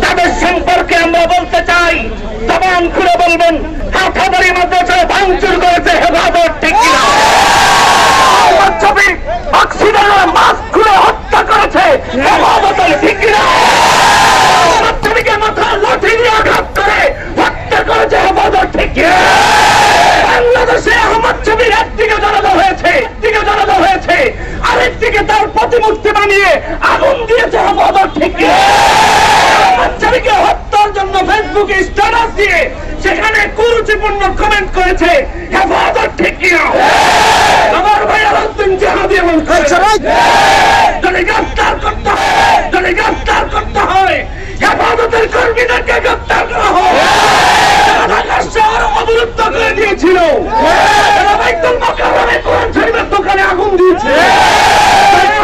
তাদের সম্পর্কে আমরা বলতে চাই, জবান খুলে বলবেন, হাটহাজারী মাদ্রাসায় ভাঙচুর করেছে হেফাজত, ঠিক কিনা? ছবি অক্সিজেনের মাস্ক খুলে হত্যা করেছে হেফাজত, ঠিক কিনা? ছবিকে মাথায় লাঠি দিয়ে আঘাত করে হত্যা করেছে হেফাজত, ঠিক কিনা? বাংলাদেশে আহমদ ছবির একদিকে জড়ানো হয়েছে, আরেকদিকে তার প্রতিমূর্তি বানিয়ে আগুন দিয়েছে হেফাজত, ঠিক কিনা? আহমদ ছবিকে হত্যার জন্য ফেসবুকে স্ট্যাটাস দিয়ে সেখানে কুরুচিপূর্ণ কমেন্ট করেছে হেফাজত, ঠিক কিনা? আমার ভাই আলাউদ্দিন জিহাদি এমন যদি গ্রেফতার করতে হয় হেফাজতের কর্মীদেরকে গ্রেফতার করা হয়। ঢাকা শহর অবরুদ্ধ করে দিয়েছিল, বাইতুল মুকাররমে কোরআন শরীফের দোকানে আগুন দিয়েছে,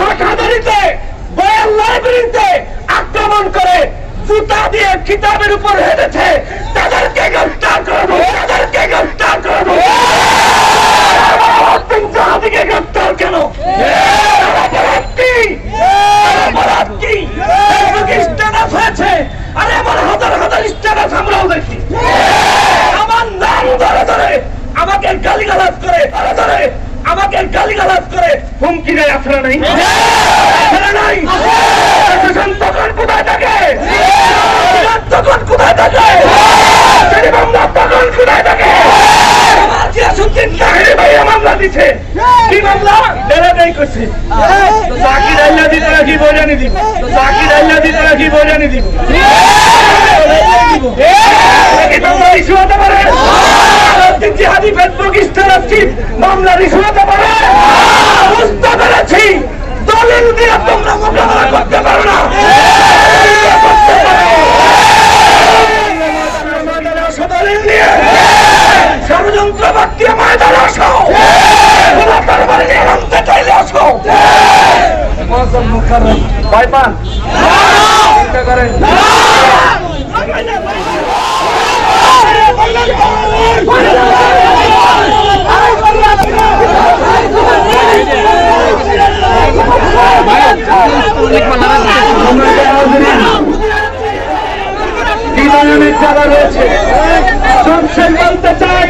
হাটহাজারীতে বইয়ের লাইব্রেরিতে আক্রমণ করে জুতা দিয়ে কিতাবের উপর হেঁটেছে, তাদেরকে গ্রেফতার করবো। গ্রেফতার কেন? স্ট্যাটাস হয়েছে, আরে আমার হাজার স্ট্যাটাস আমরাও দেখি। আমার নাম ধরে আমাকে গালিগালাজ করে হুমকি দেয়, আসলে নাই? তখন কোথায় থাকে? তখন কোথায় থাকে? মামলা দিচ্ছে, কি মামলা? ডেরাটাই করছে। বাকি রাইলা দিতে নাকি বজানি দিব, ইস্যু হতে পারে। জিহাদি ফেসবুক স্ট্যাটাস মামলার ইস্যু হতে পারে। বুঝতে পেরেছি, দলিল দিয়ে তোমরা মোকাবেলা করতে পারো না। দলিল নিয়ে ষড়যন্ত্র বাক্যে ময়দানে আসো, আনতে চাইলে আসো। ভয় পান? চিন্তা করেন। কি ধরনের জায়গা রয়েছে সব সে বলতে চায়।